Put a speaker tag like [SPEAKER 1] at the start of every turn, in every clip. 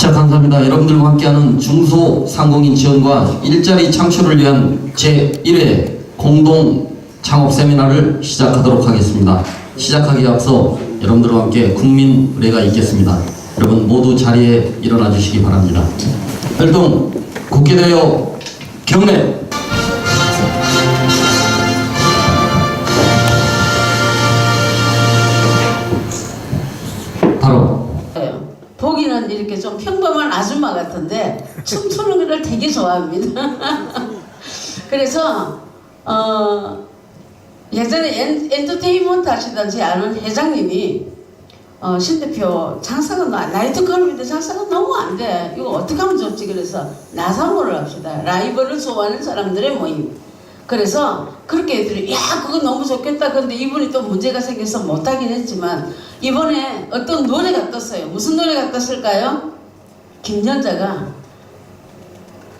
[SPEAKER 1] 자, 감사합니다. 여러분들과 함께하는 중소상공인 지원과 일자리 창출을 위한 제1회 공동 창업 세미나를 시작하도록 하겠습니다. 시작하기에 앞서 여러분들과 함께 국민 의례가 있겠습니다. 여러분 모두 자리에 일어나 주시기 바랍니다. 별동 국회대표 경례. 바로
[SPEAKER 2] 보기는 이렇게 좀 평범한 아줌마 같은데 춤추는 걸 되게 좋아합니다. 그래서 예전에 엔터테인먼트 하시던 제 아는 회장님이 신 대표 장사가 나이트 클럽인데 장사가 너무 안 돼. 이거 어떻게 하면 좋지? 그래서 나사모를 합시다. 라이브를 좋아하는 사람들의 모임. 그래서 그렇게 애들이 야 그거 너무 좋겠다. 근데 이분이 또 문제가 생겨서 못하긴 했지만 이번에 어떤 노래가 떴어요. 무슨 노래가 떴을까요? 김연자가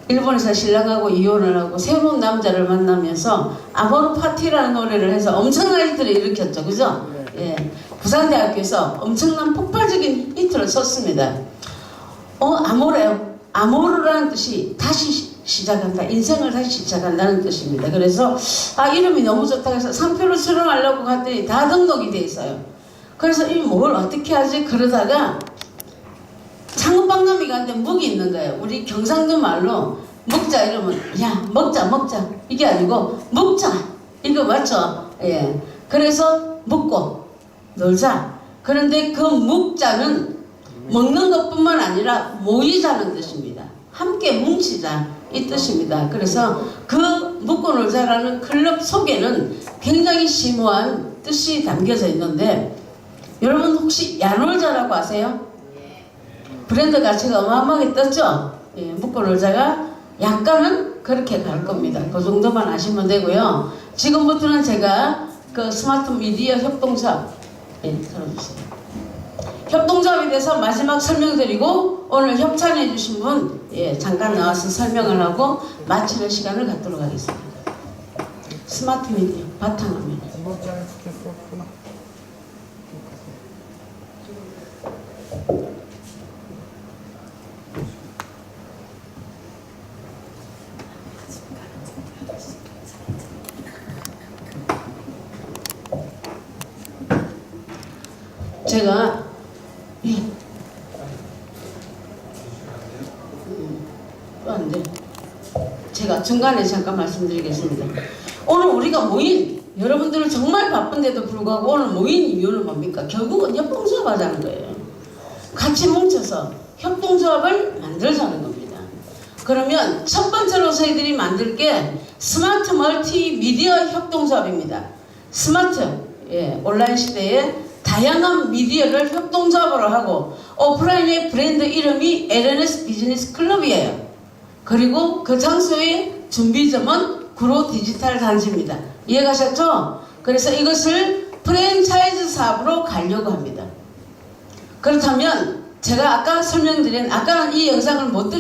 [SPEAKER 2] 일본에서 신랑하고 이혼을 하고 새로운 남자를 만나면서 아모르 파티라는 노래를 해서 엄청난 히트를 일으켰죠. 그죠? 예. 부산대학교에서 엄청난 폭발적인 히트를 썼습니다. 아모르라는 뜻이 다시 시작한다. 인생을 다시 시작한다는 뜻입니다. 그래서 이름이 너무 좋다고 해서 상표를 수령하려고 갔더니 다 등록이 돼 있어요. 그래서 이 뭘 어떻게 하지? 그러다가 창원박람회 갔는데 묵이 있는 거예요. 우리 경상도 말로 먹자 이러면 야 먹자 이게 아니고 먹자 이거 맞죠? 예. 그래서 먹고 놀자. 그런데 그 먹자는 먹는 것뿐만 아니라 모이자는 뜻입니다. 함께 뭉치자 이 뜻입니다. 그래서 그 먹고 놀자라는 클럽 속에는 굉장히 심오한 뜻이 담겨져 있는데 여러분 혹시 야놀자라고 아세요? 브랜드 가치가 어마어마하게 떴죠? 예, 먹고 놀자가 약간은 그렇게 갈 겁니다. 그 정도만 아시면 되고요. 지금부터는 제가 그 스마트 미디어 협동조합 들어주세요. 협동조합에 대해서 마지막 설명드리고 오늘 협찬해 주신 분 잠깐 나와서 설명을 하고 마치는 시간을 갖도록 하겠습니다. 스마트 미디어 바탕화면. 제가 또 안 돼. 제가 중간에 잠깐 말씀드리겠습니다. 오늘 우리가 모인 여러분들은 정말 바쁜데도 불구하고 오늘 모인 이유는 뭡니까? 결국은 협동조합 하자는 거예요. 같이 뭉쳐서 협동조합을 만들자는 겁니다. 그러면 첫 번째로 저희들이 만들 게 스마트 멀티 미디어 협동조합입니다. 스마트 온라인 시대에 다양한 미디어를 협동조합으로 하고 오프라인의 브랜드 이름이 LNS 비즈니스 클럽이에요. 그리고 그 장소의 준비점은 구로 디지털 단지입니다. 이해가셨죠? 그래서 이것을 프랜차이즈 사업으로 가려고 합니다. 그렇다면 제가 아까 설명드린 아까는 이 영상을 못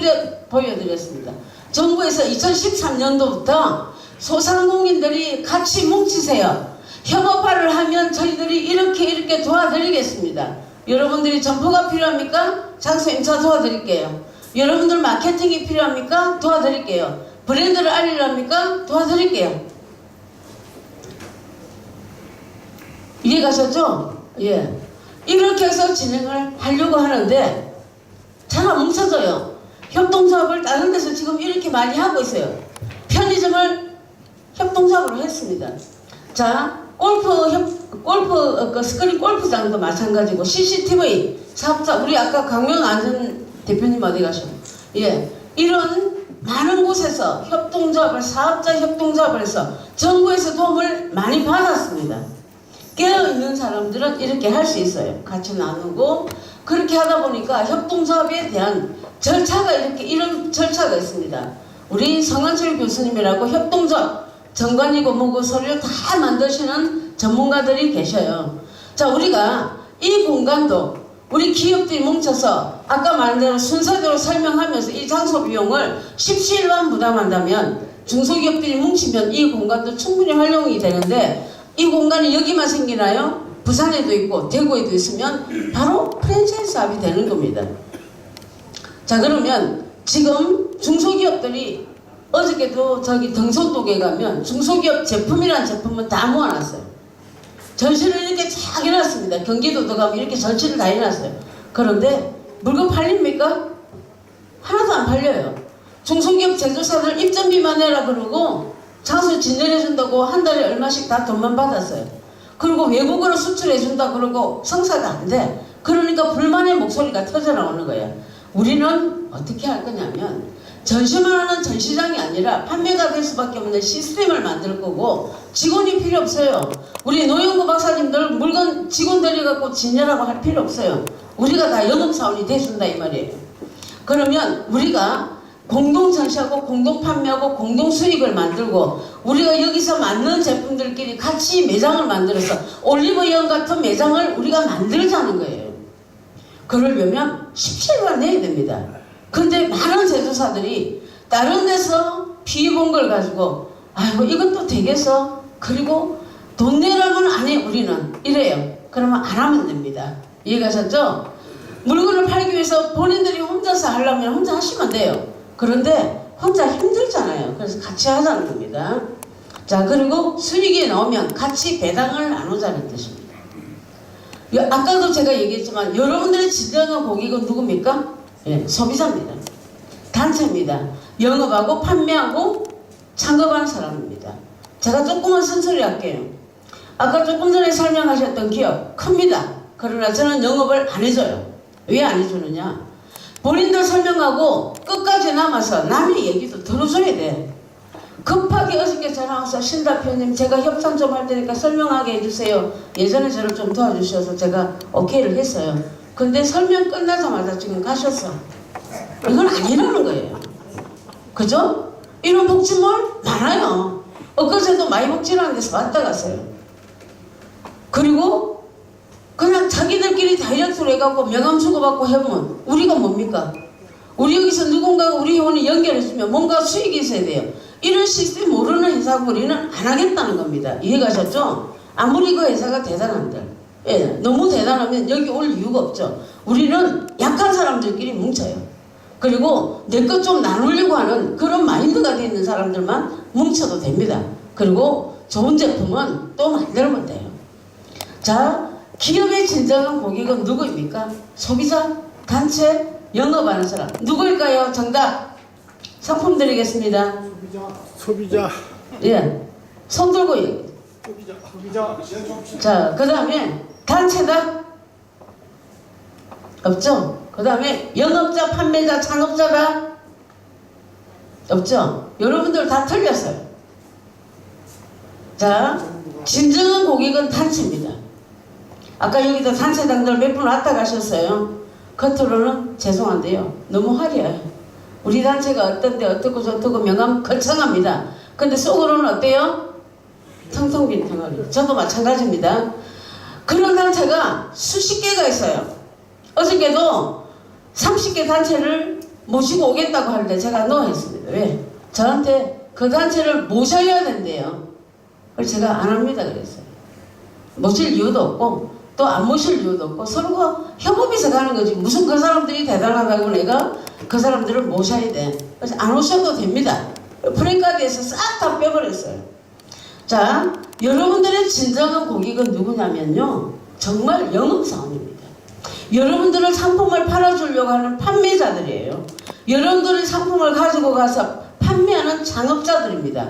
[SPEAKER 2] 보여드렸습니다. 정부에서 2013년도부터 소상공인들이 같이 뭉치세요. 협업화를 하면 저희들이 이렇게 도와드리겠습니다. 여러분들이 점포가 필요합니까? 장소 임차 도와드릴게요. 여러분들 마케팅이 필요합니까? 도와드릴게요. 브랜드를 알리려합니까? 도와드릴게요. 이해가셨죠? 예. 이렇게 해서 진행을 하려고 하는데 잘 뭉쳐져요. 협동조합을 다른 데서 지금 이렇게 많이 하고 있어요. 편의점을 협동조합으로 했습니다. 자, 스크린 골프장도 마찬가지고 CCTV 사업자 우리 아까 강명안전 대표님 어디 가셔? 예, 이런 많은 곳에서 협동조합을 사업자 협동조합을 해서 정부에서 도움을 많이 받았습니다. 깨어있는 사람들은 이렇게 할 수 있어요. 같이 나누고 그렇게 하다 보니까 협동조합에 대한 절차가 이런 절차가 있습니다. 우리 성한철 교수님이라고 협동조합 정관이고 뭐고 서류 다 만드시는 전문가들이 계셔요. 자, 우리가 이 공간도 우리 기업들이 뭉쳐서 아까 말한 대로 순서대로 설명하면서 이 장소 비용을 17만 부담한다면 중소기업들이 뭉치면 이 공간도 충분히 활용이 되는데 이 공간이 여기만 생기나요? 부산에도 있고 대구에도 있으면 바로 프랜차이즈 사업이 되는 겁니다. 자, 그러면 지금 중소기업들이 어저께도 저기 등촌동에 가면 중소기업 제품이라는 제품은 다 모아놨어요. 전시를 이렇게 쫙 해놨습니다. 경기도도 가면 이렇게 전시를 다 해놨어요. 그런데 물건 팔립니까? 하나도 안 팔려요. 중소기업 제조사들 입점비만 내라 그러고 장수 진열해준다고 한 달에 얼마씩 다 돈만 받았어요. 그리고 외국으로 수출해준다 그러고 성사가 안 돼. 그러니까 불만의 목소리가 터져나오는 거예요. 우리는 어떻게 할 거냐면 전시만 하는 전시장이 아니라 판매가 될 수밖에 없는 시스템을 만들 거고 직원이 필요 없어요. 우리 노영구 박사님들 물건 직원 데려갖고 진열하고 할 필요 없어요. 우리가 다 영업사원이 돼준다 이 말이에요. 그러면 우리가 공동 전시하고 공동 판매하고 공동 수익을 만들고 우리가 여기서 맞는 제품들끼리 같이 매장을 만들어서 올리브영 같은 매장을 우리가 만들자는 거예요. 그러려면 17만 내야 됩니다. 근데 많은 제조사들이 다른 데서 피해 본 걸 가지고 아이고 이건 또 되겠어. 그리고 돈 내라면 안 해 우리는 이래요. 그러면 안 하면 됩니다. 이해가셨죠? 물건을 팔기 위해서 본인들이 혼자서 하려면 혼자 하시면 돼요. 그런데 혼자 힘들잖아요. 그래서 같이 하자는 겁니다. 자, 그리고 수익이 나오면 같이 배당을 나누자는 뜻입니다. 아까도 제가 얘기했지만 여러분들의 진정한 고객은 누굽니까? 예, 소비자입니다. 단체입니다. 영업하고 판매하고 창업한 사람입니다. 제가 조금만 쓴소리 할게요. 아까 조금 전에 설명하셨던 기업 큽니다. 그러나 저는 영업을 안 해줘요. 왜 안 해주느냐? 본인들 설명하고 끝까지 남아서 남의 얘기도 들어줘야 돼. 급하게 어저께 전화 와서 신 대표님 제가 협상 좀 할 테니까 설명하게 해주세요. 예전에 저를 좀 도와주셔서 제가 오케이를 했어요. 근데 설명 끝나자마자 지금 가셨어. 이건 아니라는 거예요. 그죠? 이런 복지몰 많아요. 엊그제도 많이 복지라는 데서 왔다 갔어요. 그리고 그냥 자기들끼리 다이어트로 해갖고 명함 주고받고 해보면 우리가 뭡니까? 우리 여기서 누군가가 우리 회원이 연결해주면 뭔가 수익이 있어야 돼요. 이런 시스템 모르는 회사고 우리는 안 하겠다는 겁니다. 이해가셨죠? 아무리 그 회사가 대단한들 예, 너무 대단하면 여기 올 이유가 없죠. 우리는 약한 사람들끼리 뭉쳐요. 그리고 내 것 좀 나누려고 하는 그런 마인드가 되어 있는 사람들만 뭉쳐도 됩니다. 그리고 좋은 제품은 또 만들면 돼요. 자, 기업의 진정한 고객은 누구입니까? 소비자, 단체, 영업하는 사람. 누구일까요? 정답. 상품 드리겠습니다.
[SPEAKER 3] 소비자.
[SPEAKER 2] 예. 손 들고 얘기해.
[SPEAKER 3] 소비자.
[SPEAKER 2] 자, 그 다음에 단체다? 없죠? 그 다음에 영업자, 판매자, 창업자다? 없죠? 여러분들 다 틀렸어요. 자, 진정한 고객은 단체입니다. 아까 여기도 단체장들 몇 분 왔다 가셨어요. 겉으로는 죄송한데요. 너무 화려해요. 우리 단체가 어떤데 어떻고 저떻고 명함 거창합니다. 근데 속으로는 어때요? 텅텅 빈 덩어리. 저도 마찬가지입니다. 그런 단체가 수십 개가 있어요. 어저께도 30개 단체를 모시고 오겠다고 하는데 제가 노했습니다. 왜? 저한테 그 단체를 모셔야 된대요. 그래서 제가 안 합니다 그랬어요. 모실 이유도 없고 또 안 모실 이유도 없고 서로가 협업해서 가는 거지. 무슨 그 사람들이 대단하다고 내가 그 사람들을 모셔야 돼. 그래서 안 오셔도 됩니다. 프랭카드에서 싹 다 빼버렸어요. 자, 여러분들의 진정한 고객은 누구냐면요. 정말 영업사원입니다. 여러분들은 상품을 팔아주려고 하는 판매자들이에요. 여러분들의 상품을 가지고 가서 판매하는 창업자들입니다.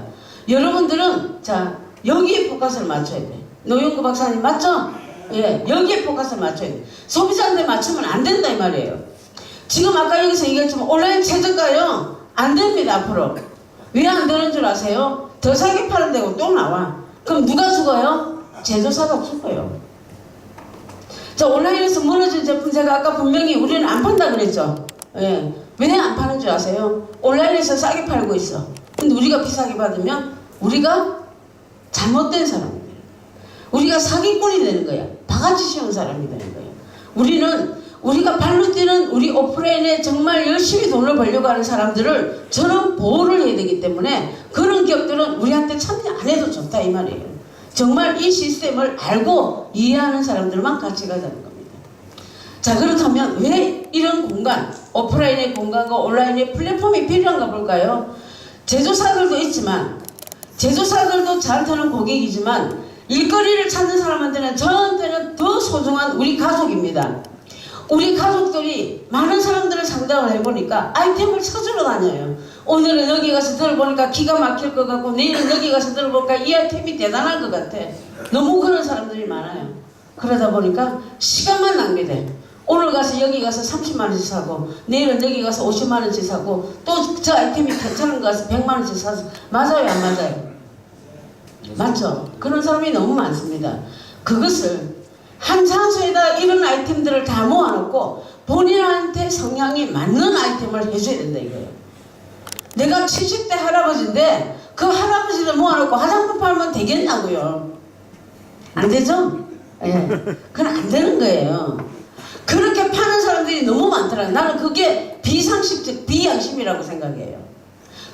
[SPEAKER 2] 여러분들은 자 여기에 포커스를 맞춰야 돼. 노영구 박사님 맞죠? 예, 여기에 포커스를 맞춰야 돼. 소비자한테 맞추면 안 된다 이 말이에요. 지금 아까 여기서 얘기했지만 온라인 최저가요 안 됩니다 앞으로. 왜 안 되는 줄 아세요? 더 싸게 파는 데고 또 나와. 그럼 누가 죽어요? 제조사가 죽어요. 자, 온라인에서 무너진 제품 제가 아까 분명히 우리는 안 판다 그랬죠. 예. 왜 안 파는 줄 아세요? 온라인에서 싸게 팔고 있어. 근데 우리가 비싸게 받으면 우리가 잘못된 사람이에요. 우리가 사기꾼이 되는 거야. 바가지 씌운 사람이 되는 거예요. 우리가 발로 뛰는 우리 오프라인에 정말 열심히 돈을 벌려고 하는 사람들을 저는 보호를 해야 되기 때문에 그런 기업들은 우리한테 참여 안 해도 좋다 이 말이에요. 정말 이 시스템을 알고 이해하는 사람들만 같이 가자는 겁니다. 자, 그렇다면 왜 이런 공간, 오프라인의 공간과 온라인의 플랫폼이 필요한가 볼까요? 제조사들도 있지만, 제조사들도 잘 타는 고객이지만 일거리를 찾는 사람한테는 저한테는 더 소중한 우리 가족입니다. 우리 가족들이 많은 사람들을 상담을 해보니까 아이템을 찾으러 다녀요. 오늘은 여기 가서 들어보니까 기가 막힐 것 같고, 내일은 여기 가서 들어볼까 이 아이템이 대단한 것 같아. 너무 그런 사람들이 많아요. 그러다 보니까 시간만 낭비돼. 오늘 가서 여기 가서 30만원씩 사고, 내일은 여기 가서 50만원씩 사고, 또 저 아이템이 괜찮은 거 가서 100만원씩 사서. 맞아요, 안 맞아요? 맞죠? 그런 사람이 너무 많습니다. 그것을 한 장소에다 이런 아이템들을 다 모아놓고 본인한테 성향이 맞는 아이템을 해줘야 된다 이거예요. 내가 70대 할아버지인데 그 할아버지를 모아놓고 화장품 팔면 되겠냐고요. 안 되죠? 예. 그건 안 되는 거예요. 그렇게 파는 사람들이 너무 많더라고요. 나는 그게 비상식적 비양심이라고 생각해요.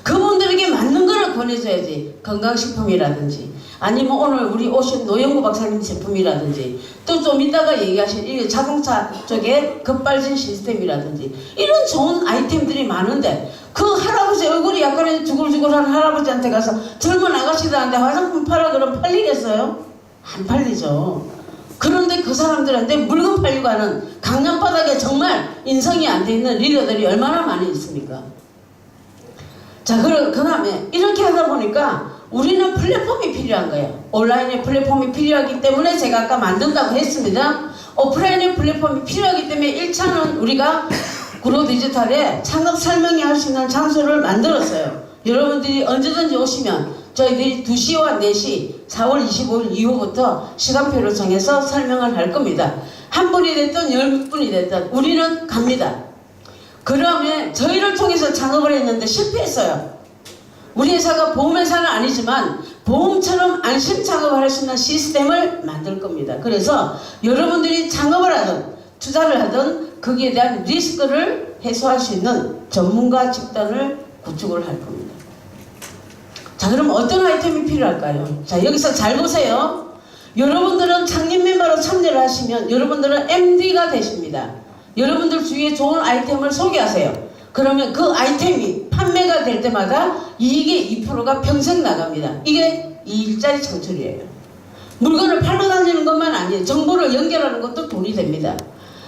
[SPEAKER 2] 그분들에게 맞는 거를 권해줘야지. 건강식품이라든지 아니면 오늘 우리 오신 노영구 박사님 제품이라든지 또 좀 이따가 얘기하실 이 자동차 쪽에 급발진 시스템이라든지 이런 좋은 아이템들이 많은데 그 할아버지 얼굴이 약간 주글주글한 할아버지한테 가서 젊은 아가씨들한테 화장품 팔아 그러면 팔리겠어요? 안 팔리죠. 그런데 그 사람들한테 물건 팔려고 하는 강남바닥에 정말 인성이 안 돼 있는 리더들이 얼마나 많이 있습니까? 자, 그 다음에 이렇게 하다 보니까 우리는 플랫폼이 필요한 거예요. 온라인의 플랫폼이 필요하기 때문에 제가 아까 만든다고 했습니다. 오프라인의 플랫폼이 필요하기 때문에 1차는 우리가 구로디지털에 창업 설명회 할 수 있는 장소를 만들었어요. 여러분들이 언제든지 오시면 저희들이 2시와 4시 4월 25일 이후부터 시간표를 정해서 설명을 할 겁니다. 한 분이 됐든 10분이 됐든 우리는 갑니다. 그러면 저희를 통해서 창업을 했는데 실패했어요. 우리 회사가 보험회사는 아니지만 보험처럼 안심 창업을 할 수 있는 시스템을 만들 겁니다. 그래서 여러분들이 창업을 하든 투자를 하든 거기에 대한 리스크를 해소할 수 있는 전문가 집단을 구축을 할 겁니다. 자, 그럼 어떤 아이템이 필요할까요? 자, 여기서 잘 보세요. 여러분들은 창립 멤버로 참여를 하시면 여러분들은 MD가 되십니다. 여러분들 주위에 좋은 아이템을 소개하세요. 그러면 그 아이템이 판매가 될 때마다 이익의 2%가 평생 나갑니다. 이게 일자리 창출이에요. 물건을 팔러 다니는 것만 아니에요. 정보를 연결하는 것도 돈이 됩니다.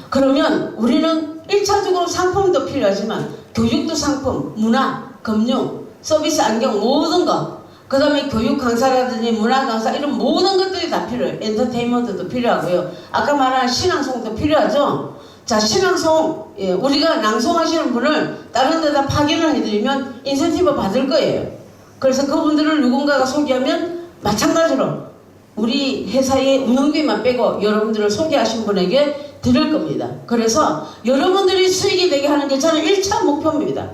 [SPEAKER 2] 그러면 우리는 1차적으로 상품도 필요하지만 교육도 상품, 문화, 금융, 서비스 안경 모든 것, 그 다음에 교육 강사라든지 문화 강사 이런 모든 것들이 다 필요해요. 엔터테인먼트도 필요하고요. 아까 말한 신앙송도 필요하죠. 자, 신앙송, 예, 우리가 낭송하시는 분을 다른 데다 파견을 해드리면 인센티브 받을 거예요. 그래서 그분들을 누군가가 소개하면 마찬가지로 우리 회사의 운영비만 빼고 여러분들을 소개하신 분에게 드릴 겁니다. 그래서 여러분들이 수익이 되게 하는 게 저는 1차 목표입니다.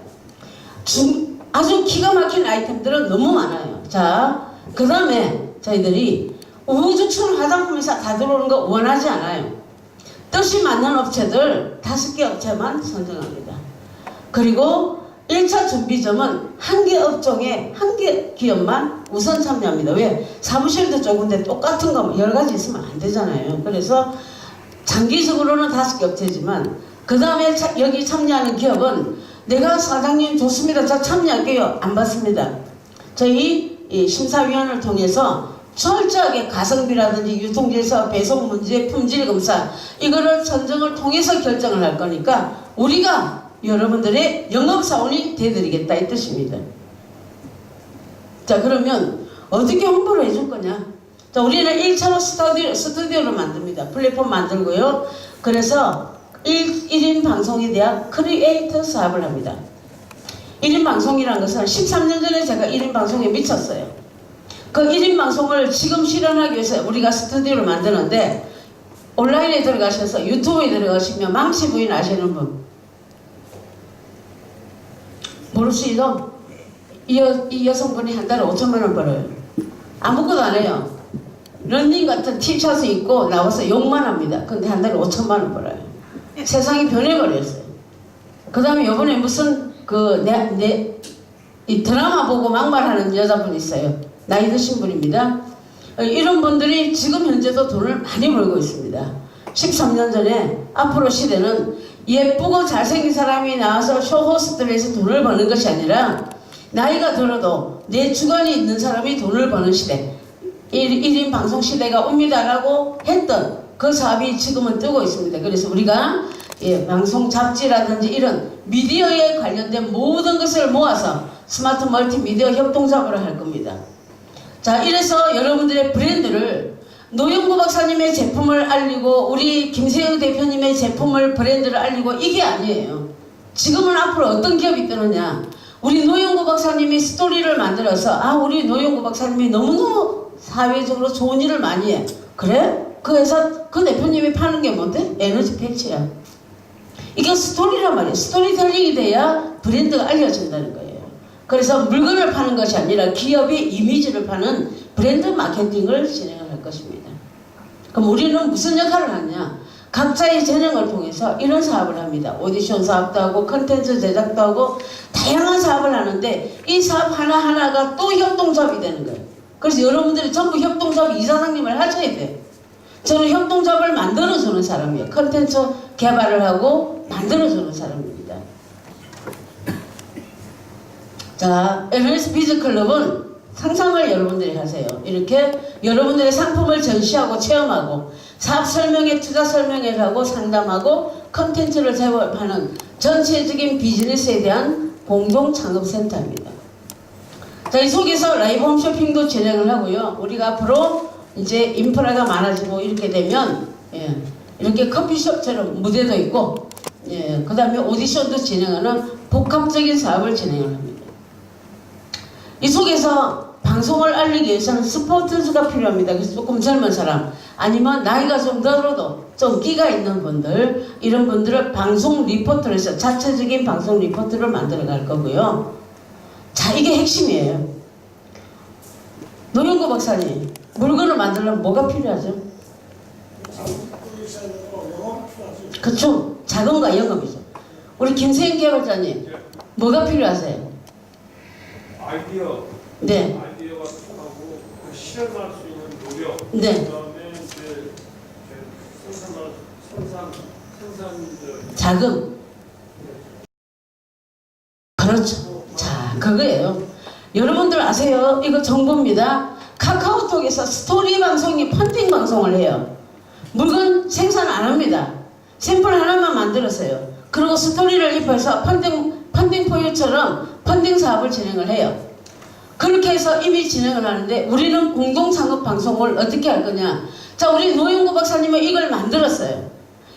[SPEAKER 2] 아주 기가 막힌 아이템들은 너무 많아요. 자, 그 다음에 저희들이 우주촌 화장품회사 다 들어오는 거 원하지 않아요. 뜻이 맞는 업체들 5개 업체만 선정합니다. 그리고 1차 준비점은 한 개 업종에 한 개 기업만 우선 참여합니다. 왜? 사무실도 적은데 똑같은 거 여러 가지 있으면 안 되잖아요. 그래서 장기적으로는 5개 업체지만 그 다음에 여기 참여하는 기업은 내가 사장님 좋습니다. 저 참여할게요. 안 받습니다. 저희 심사위원을 통해서 철저하게 가성비라든지 유통질서, 배송 문제, 품질 검사 이거를 선정을 통해서 결정을 할 거니까 우리가 여러분들의 영업사원이 되드리겠다 이 뜻입니다. 자, 그러면 어떻게 홍보를 해줄 거냐? 자, 우리는 1차로 스튜디오를 만듭니다. 플랫폼 만들고요. 그래서 1인 방송에 대한 크리에이터 사업을 합니다. 1인 방송이라는 것은 13년 전에 제가 1인 방송에 미쳤어요. 그 1인 방송을 지금 실현하기 위해서 우리가 스튜디오를 만드는데 온라인에 들어가셔서 유튜브에 들어가시면 망치 부인 아시는 분? 모르시죠? 이 여성분이 한 달에 5천만 원 벌어요. 아무것도 안 해요. 런닝 같은 티셔츠 입고 나와서 욕만 합니다. 근데 한 달에 5천만 원 벌어요. 세상이 변해버렸어요. 그 다음에 요번에 무슨 이 드라마 보고 막말하는 여자분 있어요. 나이 드신 분입니다. 이런 분들이 지금 현재도 돈을 많이 벌고 있습니다. 13년 전에 앞으로 시대는 예쁘고 잘생긴 사람이 나와서 쇼호스트를 해서 돈을 버는 것이 아니라 나이가 들어도 내 주관이 있는 사람이 돈을 버는 시대, 1인 방송 시대가 옵니다라고 했던 그 사업이 지금은 뜨고 있습니다. 그래서 우리가 방송 잡지라든지 이런 미디어에 관련된 모든 것을 모아서 스마트 멀티미디어 협동작업을 할 겁니다. 자, 이래서 여러분들의 브랜드를 노영구 박사님의 제품을 알리고 우리 김세영 대표님의 제품을 브랜드를 알리고 이게 아니에요. 지금은 앞으로 어떤 기업이 뜨느냐, 우리 노영구 박사님이 스토리를 만들어서 우리 노영구 박사님이 너무너무 사회적으로 좋은 일을 많이 해. 그래? 그 회사 그 대표님이 파는 게 뭔데? 에너지 패치야. 이게 스토리란 말이에요. 스토리텔링이 돼야 브랜드가 알려진다는 거예요. 그래서 물건을 파는 것이 아니라 기업의 이미지를 파는 브랜드 마케팅을 진행을 할 것입니다. 그럼 우리는 무슨 역할을 하냐? 각자의 재능을 통해서 이런 사업을 합니다. 오디션 사업도 하고 컨텐츠 제작도 하고 다양한 사업을 하는데 이 사업 하나하나가 또 협동조합이 되는 거예요. 그래서 여러분들이 전부 협동조합 이사장님을 하셔야 돼요. 저는 협동조합을 만들어주는 사람이에요. 컨텐츠 개발을 하고 만들어주는 사람입니다. 자, LS 비즈클럽은 상상을 여러분들이 하세요. 이렇게 여러분들의 상품을 전시하고 체험하고 사업 설명회, 투자 설명회를 하고 상담하고 컨텐츠를 제공하는 전체적인 비즈니스에 대한 공동 창업센터입니다. 자, 이 속에서 라이브 홈쇼핑도 진행을 하고요. 우리가 앞으로 이제 인프라가 많아지고 이렇게 되면 이렇게 커피숍처럼 무대도 있고 그 다음에 오디션도 진행하는 복합적인 사업을 진행을 합니다. 이 속에서 방송을 알리기 위해서는 스포츠가 필요합니다. 그래서 조금 젊은 사람 아니면 나이가 좀 들어도 좀 끼가 있는 분들, 이런 분들을 방송 리포터를 해서 자체적인 방송 리포터를 만들어 갈 거고요. 자, 이게 핵심이에요. 노영구 박사님, 물건을 만들려면 뭐가 필요하죠? 그쵸? 자금과 영업이죠. 우리 김세인 개발자님, 뭐가 필요하세요?
[SPEAKER 3] 아이디어.
[SPEAKER 2] 네.
[SPEAKER 3] 아이디어가 필요하고 그 실현할 수 있는 노력.
[SPEAKER 2] 네.
[SPEAKER 3] 그다음에 이제 생산
[SPEAKER 2] 자금. 그렇죠. 자, 그거예요. 여러분들 아세요? 이거 정보입니다. 카카오톡에서 스토리 방송이 펀딩 방송을 해요. 물건 생산 안 합니다. 샘플 하나만 만들었어요. 그리고 스토리를 입혀서 펀딩 포유처럼 펀딩 사업을 진행을 해요. 그렇게 해서 이미 진행을 하는데 우리는 공동창업 방송을 어떻게 할 거냐. 자, 우리 노영구 박사님은 이걸 만들었어요.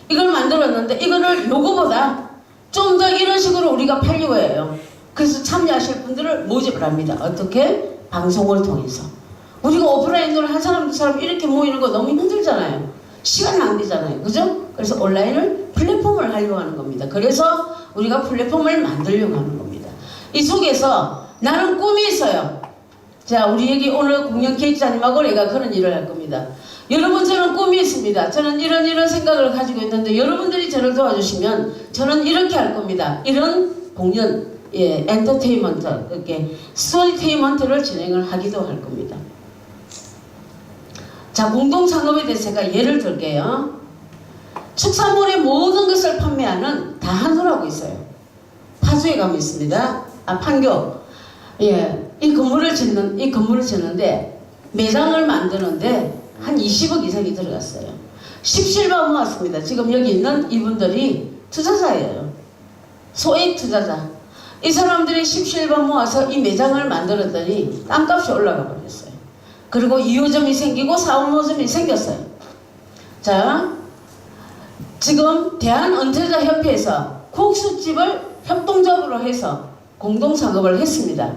[SPEAKER 2] 이걸 만들었는데 이거를 요거보다 좀 더 이런 식으로 우리가 팔려고 해요. 그래서 참여하실 분들을 모집을 합니다. 어떻게? 방송을 통해서. 우리가 오프라인으로 한 사람 두 사람 이렇게 모이는 거 너무 힘들잖아요. 시간 낭비잖아요. 그죠? 그래서 온라인을 플랫폼을 하려고 하는 겁니다. 그래서 우리가 플랫폼을 만들려고 하는 겁니다. 이 속에서 나는 꿈이 있어요. 자, 우리 여기 오늘 공연 기획자님하고 내가 그런 일을 할 겁니다. 여러분, 저는 꿈이 있습니다. 저는 이런 생각을 가지고 있는데 여러분들이 저를 도와주시면 저는 이렇게 할 겁니다. 이런 공연, 엔터테인먼트, 이렇게 스토리테인먼트를 진행을 하기도 할 겁니다. 자, 공동창업에 대해서 제가 예를 들게요. 축산물의 모든 것을 판매하는 다한우라고 있어요. 파주에 가면 있습니다. 판교. 이 건물을 짓는데 매장을 만드는데 한 20억 이상이 들어갔어요. 17만 모았습니다. 지금 여기 있는 이분들이 투자자예요. 소액 투자자. 이 사람들이 17만 모아서 이 매장을 만들었더니 땅값이 올라가 버렸어요. 그리고 2호점이 생기고 4호점이 생겼어요. 자, 지금 대한은퇴자협회에서 국수집을 협동적으로 해서 공동창업을 했습니다.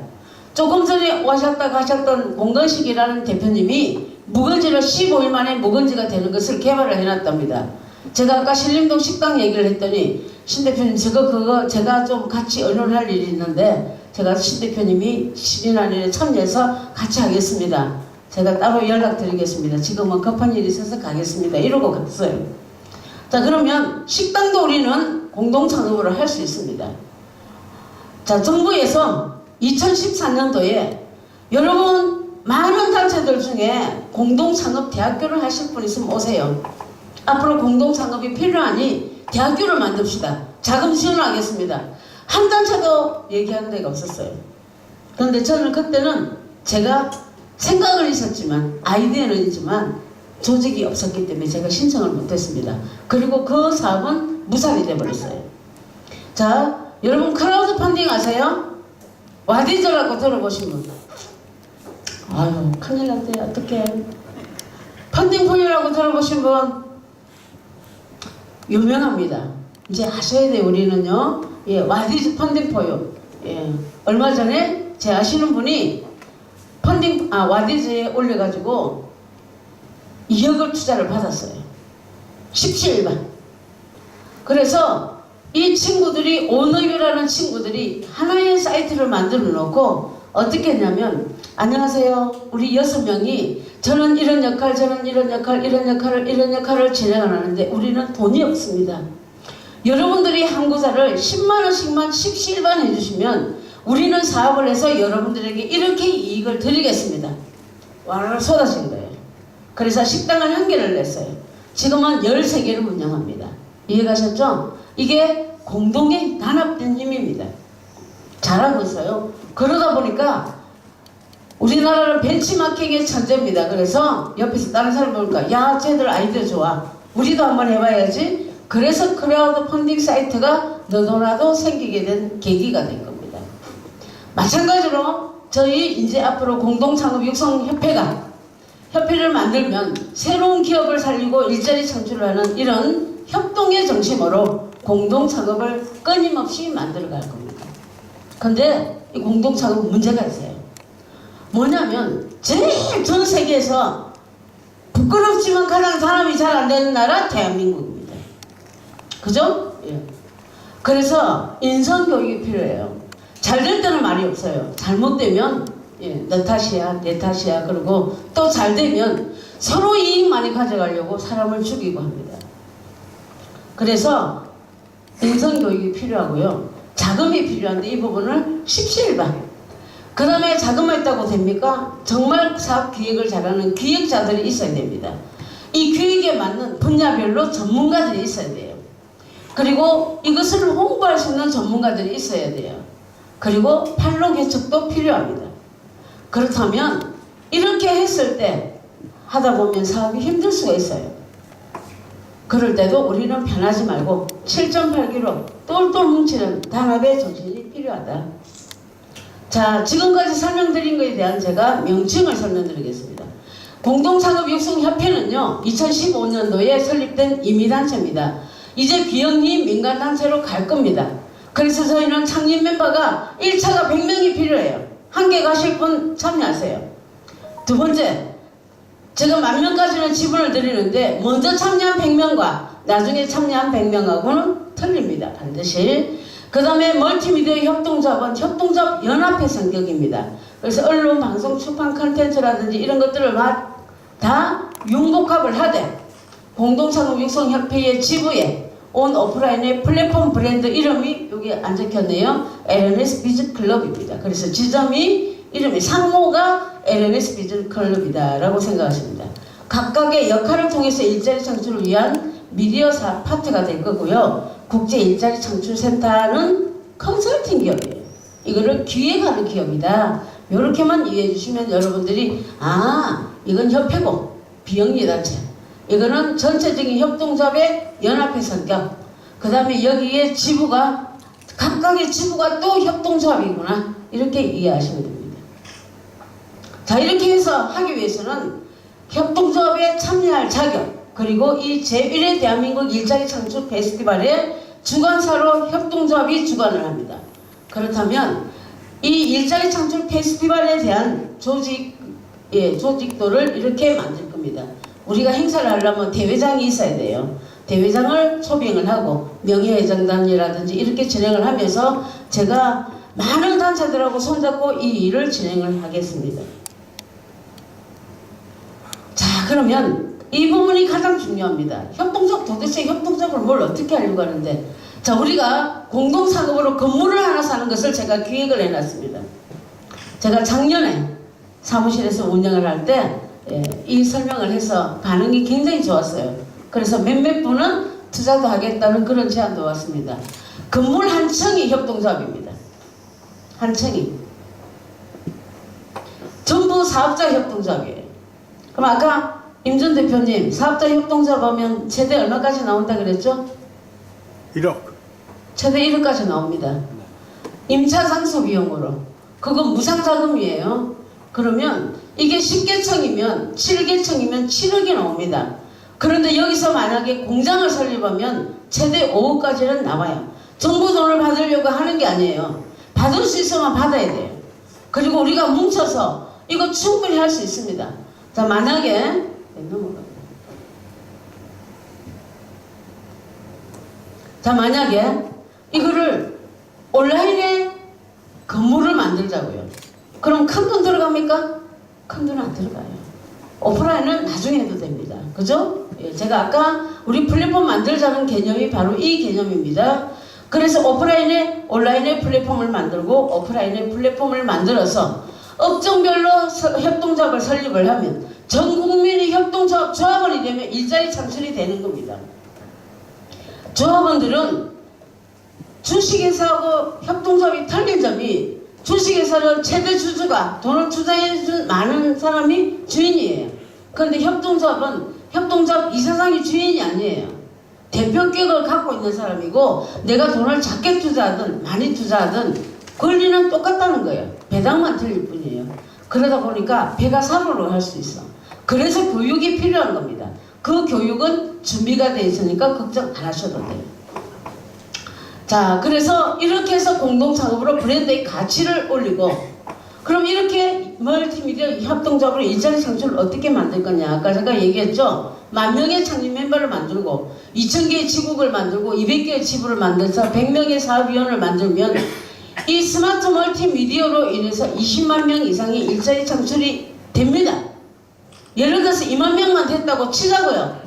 [SPEAKER 2] 조금 전에 오셨다 가셨던 공건식이라는 대표님이 묵은지를 15일 만에 묵은지가 되는 것을 개발을 해놨답니다. 제가 아까 신림동 식당 얘기를 했더니 신 대표님 그거 제가 좀 같이 의논할 일이 있는데 제가 신 대표님이 신인안에 참여해서 같이 하겠습니다. 제가 따로 연락드리겠습니다. 지금은 급한 일이 있어서 가겠습니다. 이러고 갔어요. 자, 그러면 식당도 우리는 공동창업으로 할 수 있습니다. 자, 정부에서 2014년도에 여러분 많은 단체들 중에 공동창업 대학교를 하실 분 있으면 오세요. 앞으로 공동창업이 필요하니 대학교를 만듭시다. 자금 지원하겠습니다. 한 단체도 얘기하는 데가 없었어요. 그런데 저는 그때는 제가 생각은 있었지만 아이디어는 있지만 조직이 없었기 때문에 제가 신청을 못했습니다. 그리고 그 사업은 무산이 돼버렸어요. 자, 여러분 크라우드 펀딩 아세요? 와디저라고 들어보신 분? 아유 큰일 났대. 어떡해. 펀딩 포유라고 들어보신 분? 유명합니다. 이제 아셔야 돼요. 우리는요. 예, 와디즈 펀딩 포유. 예, 얼마 전에 제 아시는 분이 와디즈에 올려가지고 2억을 투자를 받았어요. 17만. 그래서 이 친구들이 오너유라는 친구들이 하나의 사이트를 만들어 놓고 어떻게 했냐면 안녕하세요. 우리 6명이 저는 이런 역할, 저는 이런 역할, 이런 역할을 진행을 하는데 우리는 돈이 없습니다. 여러분들이 한구자를 10만원씩만 17만 해주시면 우리는 사업을 해서 여러분들에게 이렇게 이익을 드리겠습니다. 와르르 쏟아진 거예요. 그래서 식당을 1개를 냈어요. 지금은 13개를 운영합니다. 이해가셨죠? 이게 공동의 단합된 힘입니다. 잘하고 있어요. 그러다 보니까 우리나라는 벤치마킹의 천재입니다. 그래서 옆에서 다른 사람 보니까 야 쟤들 아이디어 좋아. 우리도 한번 해봐야지. 그래서 크라우드 펀딩 사이트가 너도나도 생기게 된 계기가 된 겁니다. 마찬가지로 저희 이제 앞으로 공동창업 협회를 만들면 새로운 기업을 살리고 일자리 창출을 하는 이런 협동의 정신으로 공동창업을 끊임없이 만들어갈 겁니다. 근데 이 공동창업 문제가 있어요. 뭐냐면 제일 전 세계에서 부끄럽지만 가장 산업이 잘 안 되는 나라 대한민국입니다. 그죠? 예. 그래서 인성교육이 필요해요. 잘 될 때는 말이 없어요. 잘못되면 너 탓이야, 내 탓이야. 그리고 또 잘 되면 서로 이익 많이 가져가려고 사람을 죽이고 합니다. 그래서 인성교육이 필요하고요. 자금이 필요한데 이 부분을 17반. 그 다음에 자금만 있다고 됩니까? 정말 사업 기획을 잘하는 기획자들이 있어야 됩니다. 이 기획에 맞는 분야별로 전문가들이 있어야 돼요. 그리고 이것을 홍보할 수 있는 전문가들이 있어야 돼요. 그리고 판로 개척도 필요합니다. 그렇다면 이렇게 했을 때 하다 보면 사업이 힘들 수가 있어요. 그럴 때도 우리는 변하지 말고 7.8kg 똘똘 뭉치는 단합의 정신이 필요하다. 자, 지금까지 설명드린 것에 대한 제가 명칭을 설명드리겠습니다. 공동창업육성협회는요 2015년도에 설립된 임의단체입니다. 이제 비영리 민간단체로 갈 겁니다. 그래서 저희는 창립 멤버가 1차가 100명이 필요해요. 함께 가실 분 참여하세요. 두 번째, 제가 10,000명까지는 지분을 드리는데 먼저 참여한 100명과 나중에 참여한 100명하고는 틀립니다. 반드시. 그 다음에 멀티미디어 협동조합은 협동조합 연합회 성격입니다. 그래서 언론, 방송, 출판 컨텐츠라든지 이런 것들을 다 융복합을 하되 공동창업 육성협회의 지부에 온 오프라인의 플랫폼 브랜드 이름이 여기 안 적혔네요. LNS 비즈클럽입니다. 그래서 지점이 이름이 상호가 LNS 비즈클럽이다 라고 생각하십니다. 각각의 역할을 통해서 일자리 창출을 위한 미디어사 파트가 될 거고요. 국제 일자리 창출센터는 컨설팅 기업이에요. 이거를 기획하는 기업이다. 이렇게만 이해해 주시면 여러분들이 이건 협회고 비영리단체, 이거는 전체적인 협동조합의 연합회 성격, 그 다음에 여기에 지부가 각각의 지부가 또 협동조합이구나 이렇게 이해하시면 됩니다. 자, 이렇게 해서 하기 위해서는 협동조합에 참여할 자격, 그리고 이 제1회 대한민국 일자리 창출 페스티벌의 주관사로 협동조합이 주관을 합니다. 그렇다면 이 일자리 창출 페스티벌에 대한 조직도를 이렇게 만들 겁니다. 우리가 행사를 하려면 대회장이 있어야 돼요. 대회장을 초빙을 하고 명예회장단이라든지 이렇게 진행을 하면서 제가 많은 단체들하고 손잡고 이 일을 진행을 하겠습니다. 자, 그러면 이 부분이 가장 중요합니다. 협동조합, 도대체 협동조합을 뭘 어떻게 하려고 하는데, 자, 우리가 공동상업으로 건물을 하나 사는 것을 제가 기획을 해놨습니다. 제가 작년에 사무실에서 운영을 할 때 이 설명을 해서 반응이 굉장히 좋았어요. 그래서 몇몇 분은 투자도 하겠다는 그런 제안도 왔습니다. 건물 한 층이 협동조합입니다. 한 층이. 전부 사업자 협동조합이에요. 그럼 아까 임준 대표님 사업자 협동조합 하면 최대 얼마까지 나온다 그랬죠?
[SPEAKER 4] 1억.
[SPEAKER 2] 최대 1억까지 나옵니다. 임차 장소 비용으로. 그건 무상자금이에요. 그러면 이게 10개층이면 7개층이면 7억이 나옵니다. 그런데 여기서 만약에 공장을 설립하면 최대 5억까지는 나와요. 정부 돈을 받으려고 하는 게 아니에요. 받을 수 있으면 받아야 돼요. 그리고 우리가 뭉쳐서 이거 충분히 할 수 있습니다. 자, 만약에 이거를 온라인에 건물을 만들자고요. 그럼 큰 돈 들어갑니까? 큰 돈 안 들어가요. 오프라인은 나중에 해도 됩니다. 그죠? 예, 제가 아까 우리 플랫폼 만들자는 개념이 바로 이 개념입니다. 그래서 온라인에 플랫폼을 만들고 오프라인에 플랫폼을 만들어서 업종별로 협동조합을 설립을 하면 전 국민이 조합원이 되면 일자리 창출이 되는 겁니다. 조합원들은 주식회사하고 협동조합이 틀린 점이 주식회사는 최대 주주가 돈을 투자해준 많은 사람이 주인이에요. 그런데 협동조합은 협동조합 이사장이 주인이 아니에요. 대표격을 갖고 있는 사람이고 내가 돈을 작게 투자하든 많이 투자하든 권리는 똑같다는 거예요. 배당만 틀릴 뿐이에요. 그러다 보니까 배가 사로로 할 수 있어. 그래서 교육이 필요한 겁니다. 그 교육은 준비가 돼 있으니까 걱정 안 하셔도 돼요. 자, 그래서 이렇게 해서 공동창업으로 브랜드의 가치를 올리고 그럼 이렇게 멀티미디어 협동조합으로 일자리 창출을 어떻게 만들 거냐. 아까 제가 얘기했죠. 10,000명의 창립 멤버를 만들고 2,000개의 지국을 만들고 200개의 지부를 만들어서 100명의 사업위원을 만들면 이 스마트 멀티미디어로 인해서 20만 명 이상의 일자리 창출이 됩니다. 예를 들어서 2만 명만 됐다고 치자고요.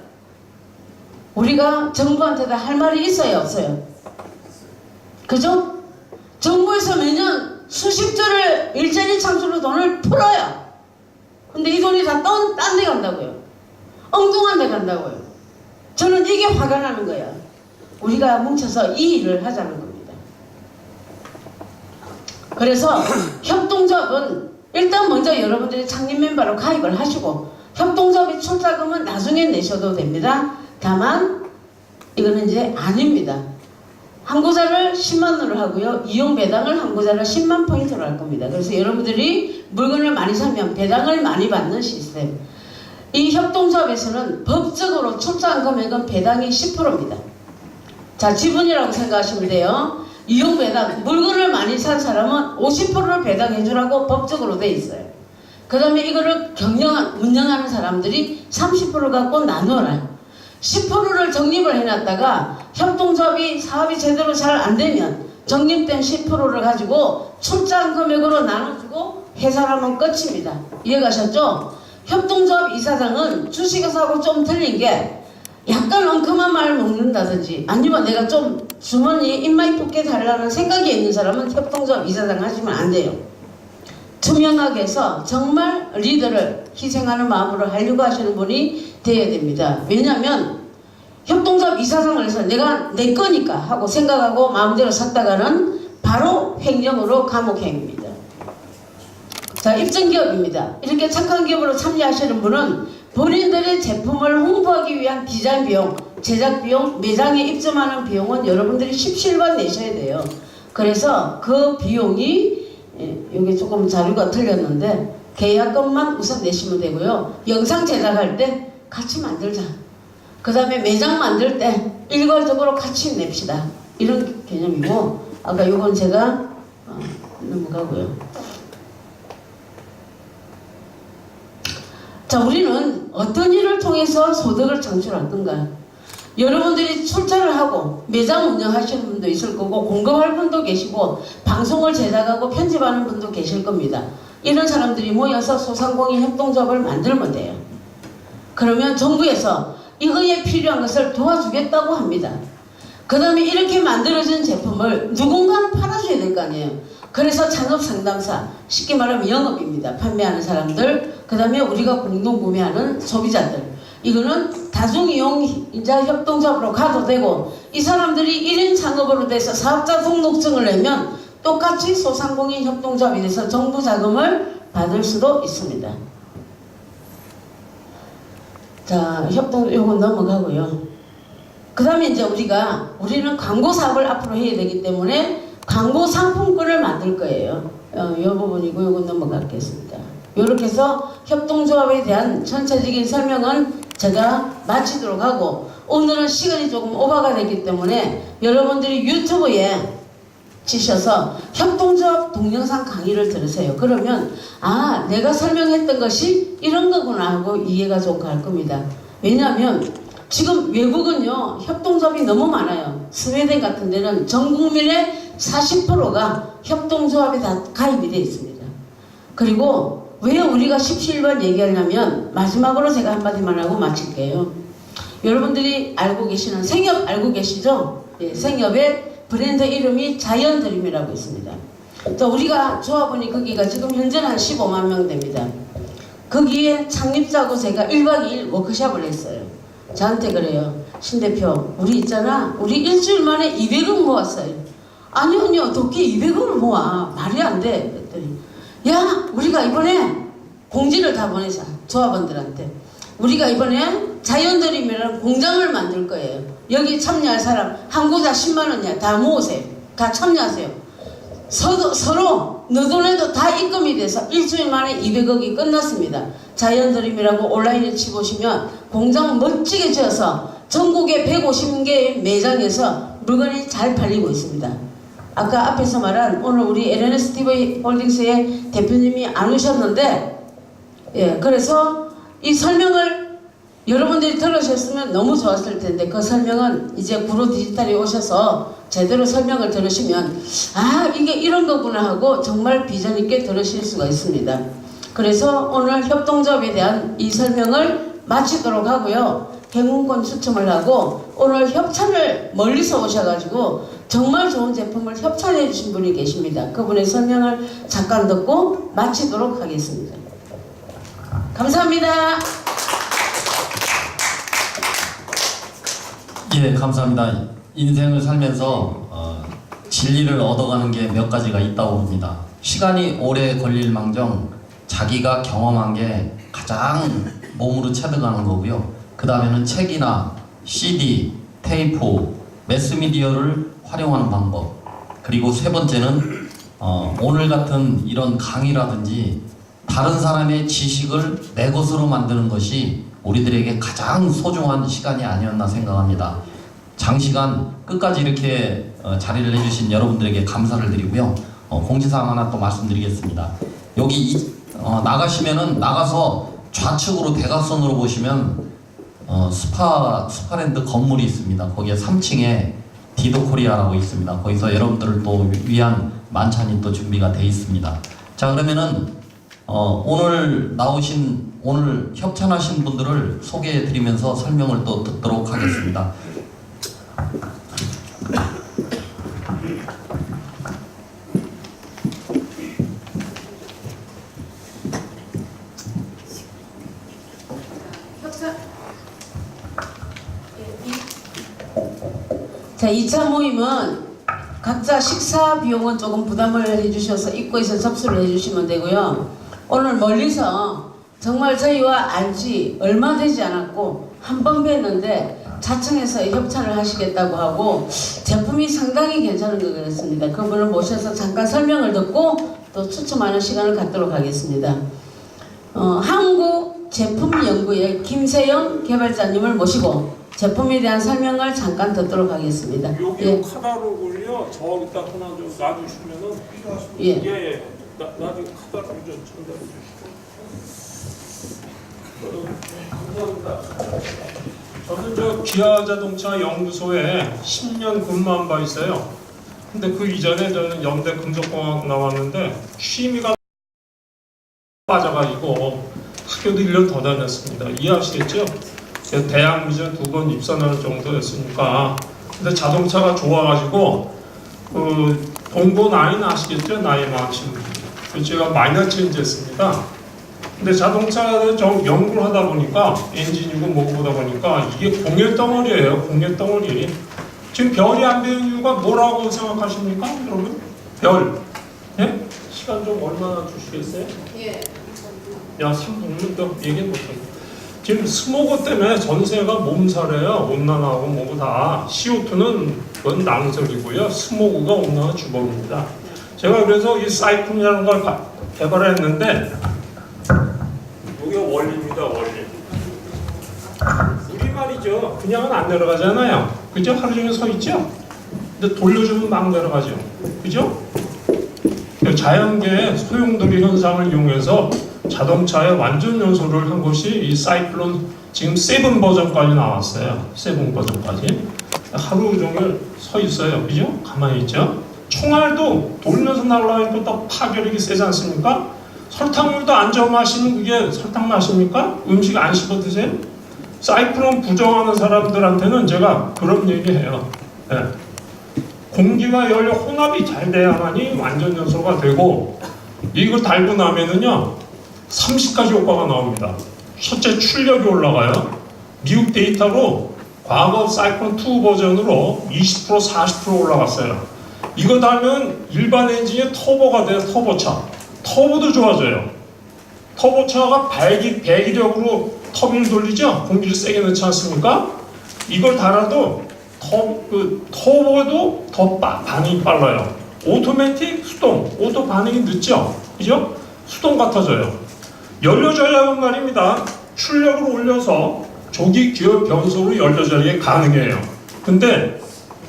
[SPEAKER 2] 우리가 정부한테도 할 말이 있어요, 없어요? 그죠? 정부에서 매년 수십조를 일자리 창출로 돈을 풀어요. 근데 이 돈이 다 딴 데 간다고요. 엉뚱한 데 간다고요. 저는 이게 화가 나는 거예요. 우리가 뭉쳐서 이 일을 하자는 겁니다. 그래서 협동조합은 일단 먼저 여러분들이 창립 멤버로 가입을 하시고 협동조합의 출자금은 나중에 내셔도 됩니다. 다만 이거는 이제 아닙니다. 항고자를 10만원으로 하고요. 이용 배당을 항고자를 10만 포인트로 할 겁니다. 그래서 여러분들이 물건을 많이 사면 배당을 많이 받는 시스템. 이 협동조합에서는 법적으로 출자한 금액은 배당이 10%입니다. 자, 지분이라고 생각하시면 돼요. 이용 배당, 물건을 많이 산 사람은 50%를 배당해 주라고 법적으로 돼 있어요. 그 다음에 이거를 운영하는 사람들이 30% 갖고 나눠라. 10%를 적립을 해놨다가 협동조합이 사업이 제대로 잘 안되면 적립된 10%를 가지고 출자한 금액으로 나눠주고 회사라면 끝입니다. 이해가셨죠? 협동조합 이사장은 주식회사하고 좀 틀린 게 약간 엉큼한 말을 먹는다든지 아니면 내가 좀 주머니에 입맛이 붙게 달라는 생각이 있는 사람은 협동조합 이사장 하시면 안 돼요. 투명하게 해서 정말 리더를 희생하는 마음으로 하려고 하시는 분이 돼야 됩니다. 왜냐하면 협동조합 이사장을 해서 내가 내 거니까 하고 생각하고 마음대로 샀다가는 바로 횡령으로 감옥행입니다. 자, 입증기업입니다. 이렇게 착한 기업으로 참여하시는 분은 본인들의 제품을 홍보하기 위한 디자인 비용, 제작 비용, 매장에 입점하는 비용은 여러분들이 17만 내셔야 돼요. 그래서 그 비용이 여기 조금 자료가 틀렸는데 계약금만 우선 내시면 되고요. 영상 제작할 때 같이 만들자. 그 다음에 매장 만들 때 일괄적으로 같이 냅시다. 이런 개념이고 아까 요건 제가 넘어가고요. 자, 우리는 어떤 일을 통해서 소득을 창출할 건가? 여러분들이 출자를 하고 매장 운영하시는 분도 있을 거고 공급할 분도 계시고 방송을 제작하고 편집하는 분도 계실 겁니다. 이런 사람들이 모여서 소상공인 협동조합을 만들면 돼요. 그러면 정부에서 이거에 필요한 것을 도와주겠다고 합니다. 그 다음에 이렇게 만들어진 제품을 누군가는 팔아줘야 될 거 아니에요. 그래서 창업상담사, 쉽게 말하면 영업입니다. 판매하는 사람들, 그 다음에 우리가 공동 구매하는 소비자들, 이거는 다중이용자 협동조합으로 가도 되고 이 사람들이 1인 창업으로 돼서 사업자 등록증을 내면 똑같이 소상공인 협동조합이 돼서 정부 자금을 받을 수도 있습니다. 자, 협동 요건 넘어가고요. 그 다음에 이제 우리는 광고 사업을 앞으로 해야 되기 때문에 광고 상품권을 만들 거예요. 이 부분이고 요건 넘어가겠습니다. 이렇게 해서 협동조합에 대한 전체적인 설명은 제가 마치도록 하고 오늘은 시간이 조금 오버가 됐기 때문에 여러분들이 유튜브에 치셔서 협동조합 동영상 강의를 들으세요. 그러면 아, 내가 설명했던 것이 이런 거구나 하고 이해가 좀 갈 겁니다. 왜냐하면 지금 외국은요 협동조합이 너무 많아요. 스웨덴 같은 데는 전 국민의 40%가 협동조합에 다 가입이 되어 있습니다. 그리고 왜 우리가 17번 얘기하냐면 마지막으로 제가 한마디만 하고 마칠게요. 여러분들이 알고 계시는 생협 알고 계시죠? 예, 생협의 브랜드 이름이 자연드림이라고 있습니다. 또 우리가 조합원이 거기가 지금 현재는 한 15만 명 됩니다. 거기에 창립자고 제가 1박 2일 워크숍을 했어요. 저한테 그래요. 신 대표 우리 있잖아 우리 일주일 만에 200원 모았어요. 아니요 도끼 200원을 모아 말이 안 돼. 그랬더니 야 우리가 이번에 공지를 다 보내자 조합원들한테 우리가 이번에 자연드림이라는 공장을 만들 거예요. 여기 참여할 사람 한 구자 10만원이야. 다 모으세요. 다 참여하세요. 서로 너도내도 다 입금이 돼서 일주일 만에 200억이 끝났습니다. 자연드림이라고 온라인에 치보시면 공장 멋지게 지어서 전국의 150개의 매장에서 물건이 잘 팔리고 있습니다. 아까 앞에서 말한 오늘 우리 LNSTV 홀딩스의 대표님이 안 오셨는데 예, 그래서 이 설명을 여러분들이 들으셨으면 너무 좋았을 텐데 그 설명은 이제 구로 디지털이 오셔서 제대로 설명을 들으시면 아 이게 이런 거구나 하고 정말 비전 있게 들으실 수가 있습니다. 그래서 오늘 협동조합에 대한 이 설명을 마치도록 하고요. 행운권 추첨을 하고 오늘 협찬을 멀리서 오셔가지고 정말 좋은 제품을 협찬해 주신 분이 계십니다. 그분의 설명을 잠깐 듣고 마치도록 하겠습니다. 감사합니다.
[SPEAKER 1] 예, 감사합니다. 인생을 살면서 진리를 얻어가는 게 몇 가지가 있다고 봅니다. 시간이 오래 걸릴 망정 자기가 경험한 게 가장 몸으로 체득하는 거고요. 그 다음에는 책이나 CD, 테이프, 매스미디어를 활용하는 방법. 그리고 세 번째는 오늘 같은 이런 강의라든지 다른 사람의 지식을 내 것으로 만드는 것이 우리들에게 가장 소중한 시간이 아니었나 생각합니다. 장시간 끝까지 이렇게 자리를 해주신 여러분들에게 감사를 드리고요. 공지사항 하나 또 말씀드리겠습니다. 여기 나가시면은 나가서 좌측으로 대각선으로 보시면 스파랜드 건물이 있습니다. 거기에 3층에 디도코리아라고 있습니다. 거기서 여러분들을 또 위한 만찬이 또 준비가 되어 있습니다. 자, 그러면은 오늘 협찬하신 분들을 소개해 드리면서 설명을 또 듣도록 하겠습니다.
[SPEAKER 2] 자, 2차 모임은 각자 식사 비용은 조금 부담을 해주셔서 입구에서 접수를 해주시면 되고요. 오늘 멀리서 정말 저희와 알지 얼마 되지 않았고 한 번 뵀는데 자청해서 협찬을 하시겠다고 하고 제품이 상당히 괜찮은 것 같습니다. 그분을 모셔서 잠깐 설명을 듣고 또 추첨하는 시간을 갖도록 하겠습니다. 한국제품연구의 김세영 개발자님을 모시고 제품에 대한 설명을 잠깐 듣도록 하겠습니다.
[SPEAKER 3] 여기
[SPEAKER 2] 예.
[SPEAKER 3] 카다로그를요 저기다 하나 좀 놔주시면은
[SPEAKER 2] 예.
[SPEAKER 3] 나중에 카다로그 좀 전달해 주시고. 감사합니다. 저는 저 기아자동차 연구소에 10년 근무한 바 있어요. 근데 그 이전에 저는 연대 금속공학 나왔는데 취미가 빠져가지고 학교도 1년 더 다녔습니다. 이해하시겠죠? 대학 미전 2번 입선할 정도였으니까. 근데 자동차가 좋아가지고 동보 9 아시겠죠? 나이 많으신 분. 제가 마이너 체인지 했습니다. 근데 자동차를 좀 연구를 하다 보니까 엔진이고 뭐고 보다 보니까 이게 공예 덩어리예요. 공예 덩어리. 지금 별이 안 되는 이유가 뭐라고 생각하십니까, 여러분? 별. 예? 시간 좀 얼마나 주시겠어요?
[SPEAKER 2] 예.
[SPEAKER 3] 야, 3분은 더 얘기 못해. 지금 스모그 때문에 전세가 몸살이에요. 온난화하고 뭐고 다. CO2는 그건 낭설이고요. 스모그가 온난화 주범입니다. 제가 그래서 이 사이클이라는 걸 개발했는데 이게 원리입니다. 원리. 물이 말이죠. 그냥은 안 내려가잖아요. 그죠? 하루 종일 서 있죠? 근데 돌려주면 막 내려가죠. 그죠? 자연계의 소용돌이 현상을 이용해서 자동차의 완전 연소를 한 것이 이 사이클론 지금 7 버전까지 나왔어요. 7 버전까지. 하루 종일 서 있어요. 그죠? 가만히 있죠? 총알도 돌면서 날아가니까 또 파괴력이 세지 않습니까? 설탕물도 안 저어 마시면 그게 설탕 마십니까? 음식 안 씹어 드세요? 사이클론 부정하는 사람들한테는 제가 그런 얘기해요. 네. 공기와 열의 혼합이 잘 돼야만이 완전 연소가 되고 이걸 달고 나면은요 30가지 효과가 나옵니다. 첫째, 출력이 올라가요. 미국 데이터로 과거 사이클론 2 버전으로 20% 40% 올라갔어요. 이거 달면 일반 엔진의 터보가 돼요. 터보차. 터보도 좋아져요. 터보차가 배기력으로 터빈을 돌리죠. 공기를 세게 넣지 않습니까? 이걸 달아도 터보도 더 반응이 빨라요. 오토매틱, 수동, 오토 반응이 늦죠. 그죠? 수동 같아져요. 연료 전략은 말입니다. 출력을 올려서 조기 기어 변속으로 연료 전략이 가능해요. 근데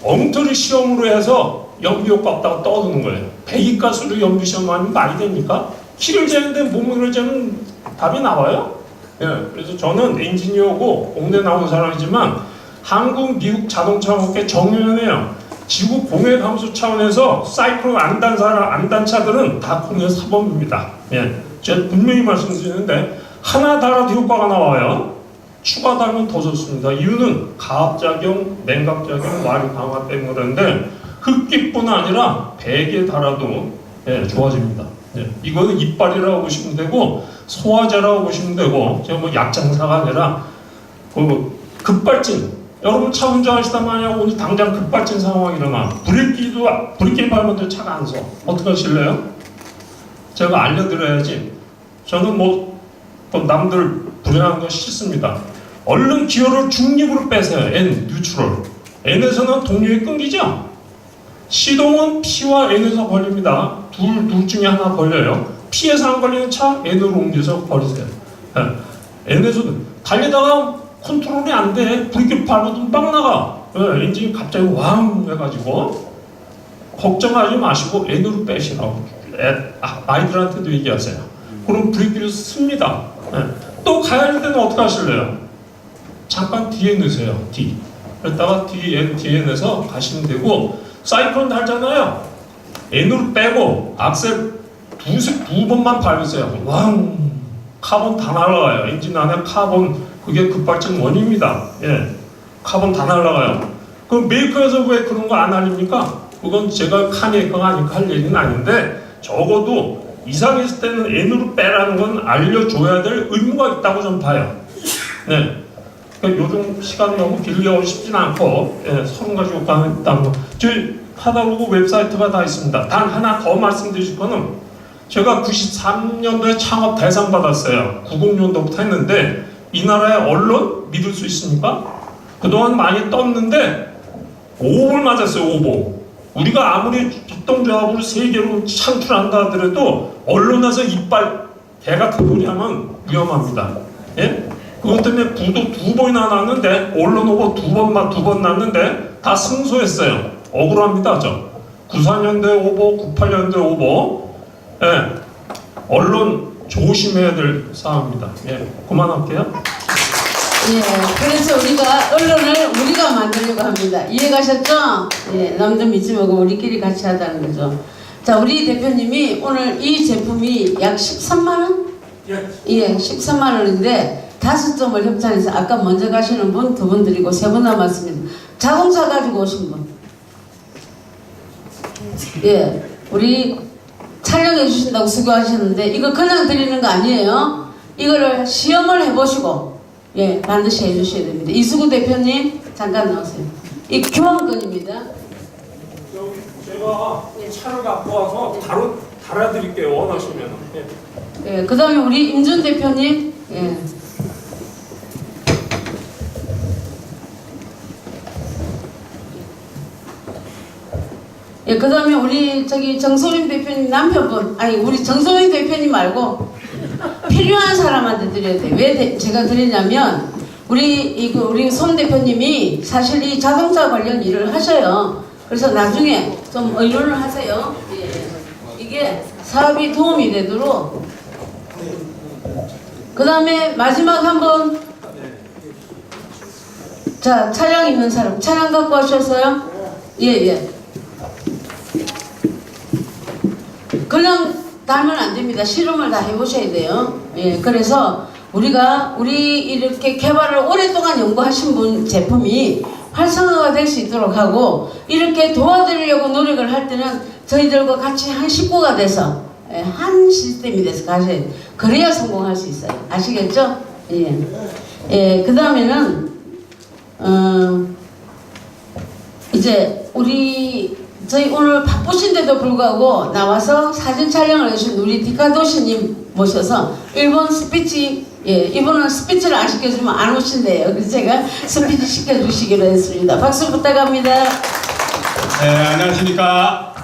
[SPEAKER 3] 엉터리 시험으로 해서 연비 효과 없다고 떠드는 거예요. 배기가스로 연비 시험하면 말이 됩니까? 키를 재는데 몸무게를 재면 답이 나와요? 예, 그래서 저는 엔지니어고 공대 나온 사람이지만 한국, 미국 자동차 업계 정유연해요. 지구 공해 감소 차원에서 사이클론 안 단 차들은 다 공해 사범입니다. 예, 제가 분명히 말씀드리는데 하나 달아도 효과가 나와요. 추가 달면 더 좋습니다. 이유는 가압작용, 냉각작용, 와류 강화 때문에 그런데 흡기뿐 아니라 베개 달아도 예, 좋아집니다. 예, 이거는 이빨이라고 보시면 되고 소화제라고 보시면 되고 제가 뭐 약장사가 아니라 그 급발진 여러분 차 운전하시다 만약 오늘 당장 급발진 상황이 일어나 브레이크를 밟았는데 차가 안 서 어떻게 하실래요? 제가 알려드려야지. 저는 뭐 남들 불행한 거 싫습니다. 얼른 기어를 중립으로 빼세요. N, 뉴트럴. N에서는 동력이 끊기죠? 시동은 P와 N에서 걸립니다. 둘 중에 하나 걸려요. P에서 안 걸리는 차 N으로 옮겨서 버리세요. N에서도 달리다가 컨트롤이 안 돼. 브레이크를 밟아도 막 나가. 엔진이 갑자기 왕 해가지고 걱정하지 마시고 N으로 빼시라고. 아이들한테도 얘기하세요. 그럼 브레이크를 씁니다. 또 가야 할 때는 어떻게 하실래요? 잠깐 뒤에 넣으세요. D. 그랬다가 뒤에 넣어서 가시면 되고 사이클론 달잖아요. N으로 빼고 악셀 두 번만 밟으세요. 왕! 카본 다 날아가요. 엔진 안에 카본 그게 급발진 원인입니다. 예, 카본 다 날아가요. 그럼 메이커에서 왜 그런 거 안 알립니까? 그건 제가 카메이커가 아니까 할 얘기는 아닌데 적어도 이상했을 때는 N으로 빼라는 건 알려줘야 될 의무가 있다고 좀 봐요. 네. 그러니까 요즘 시간이 너무 길게 하고 싶진 않고 30가지 효과가 있다는 거. 저희 하다보고 웹사이트가 다 있습니다. 단 하나 더 말씀드릴 거는 제가 93년도에 창업 대상 받았어요. 90년도부터 했는데 이 나라의 언론 믿을 수 있습니까? 그동안 많이 떴는데 오보를 맞았어요. 오보. 우리가 아무리 협동조합으로 세계로 창출한다 하더라도 언론에서 이빨 개같은 소리 하면 위험합니다. 예? 그것 때문에 부도 2번이나 났는데 언론 오보 2번 났는데 다 승소했어요. 억울합니다. 저 94년대 오보, 98년대 오보. 예. 언론 조심해야 될 사항입니다. 예. 그만할게요.
[SPEAKER 2] 예, 그래서 우리가 언론을 우리가 만들려고 합니다. 이해가셨죠? 예, 남들 믿지 말고 우리끼리 같이 하자는 거죠. 자, 우리 대표님이 오늘 이 제품이 약 13만 원? 예, 13만 원인데 5점을 협찬해서 아까 먼저 가시는 분 2분 드리고 3분 남았습니다. 자동차 가지고 오신 분. 예, 우리 촬영해 주신다고 수고하셨는데 이거 그냥 드리는 거 아니에요. 이거를 시험을 해보시고 예 반드시 해주셔야 됩니다. 이수구 대표님 잠깐 나오세요. 이 교환권입니다.
[SPEAKER 3] 제가 차를 갖고 와서 바로 달아드릴게요. 원하시면. 예.
[SPEAKER 2] 예, 그 다음에 우리 임준 대표님. 예. 예, 그 다음에 우리 저기 정소민 대표님 남편분, 아니 우리 정소민 대표님 말고 필요한 사람한테 드려야 돼. 왜 제가 드리냐면 우리 손 대표님이 사실 이 자동차 관련 일을 하셔요. 그래서 나중에 좀 의논을 하세요. 예. 이게 사업이 도움이 되도록. 그 다음에 마지막 한번 자 차량 있는 사람 차량 갖고 와셨어요? 예예. 그냥 달면 안 됩니다. 실험을 다 해보셔야 돼요. 예, 그래서 우리 이렇게 개발을 오랫동안 연구하신 분 제품이 활성화가 될 수 있도록 하고 이렇게 도와드리려고 노력을 할 때는 저희들과 같이 한 식구가 돼서 예, 한 시스템이 돼서 가셔야 돼요. 그래야 성공할 수 있어요. 아시겠죠? 예. 예, 그 다음에는 이제 저희 오늘 바쁘신데도 불구하고 나와서 사진 촬영을 해주신 우리 디카도시님 모셔서 일본 스피치, 예, 이분은 스피치를 안 시켜주면 안 오신대요. 그래서 제가 스피치 시켜주시기로 했습니다. 박수 부탁합니다.
[SPEAKER 4] 네, 안녕하십니까.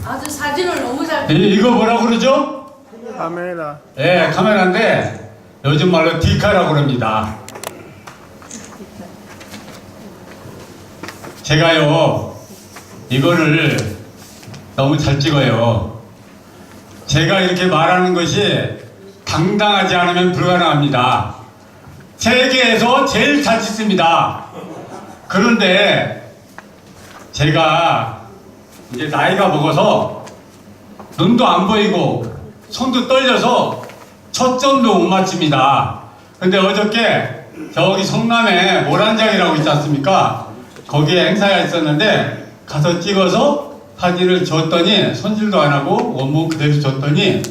[SPEAKER 2] 아주 사진을 너무 잘
[SPEAKER 4] 이거 뭐라고 그러죠?
[SPEAKER 3] 카메라.
[SPEAKER 4] 네, 카메라인데 요즘 말로 디카라고 그럽니다. 제가요 이거를 너무 잘 찍어요. 제가 이렇게 말하는 것이 당당하지 않으면 불가능합니다. 세계에서 제일 잘 찍습니다. 그런데 제가 이제 나이가 먹어서 눈도 안 보이고 손도 떨려서 초점도 못 맞춥니다. 근데 어저께 저기 성남에 모란장이라고 있지 않습니까? 거기에 행사가 있었는데 가서 찍어서 사진을 줬더니 손질도 안 하고 원본 그대로 줬더니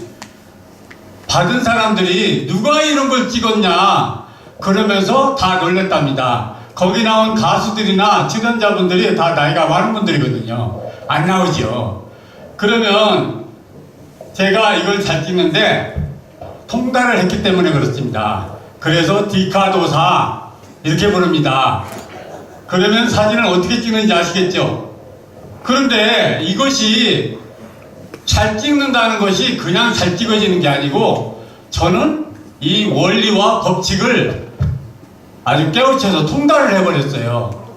[SPEAKER 4] 받은 사람들이 누가 이런 걸 찍었냐 그러면서 다 놀랬답니다. 거기 나온 가수들이나 출연자분들이 다 나이가 많은 분들이거든요. 안 나오죠. 그러면 제가 이걸 잘 찍는데 통달을 했기 때문에 그렇습니다. 그래서 디카도사 이렇게 부릅니다. 그러면 사진을 어떻게 찍는지 아시겠죠? 그런데 이것이 잘 찍는다는 것이 그냥 잘 찍어지는 게 아니고 저는 이 원리와 법칙을 아주 깨우쳐서 통달을 해버렸어요.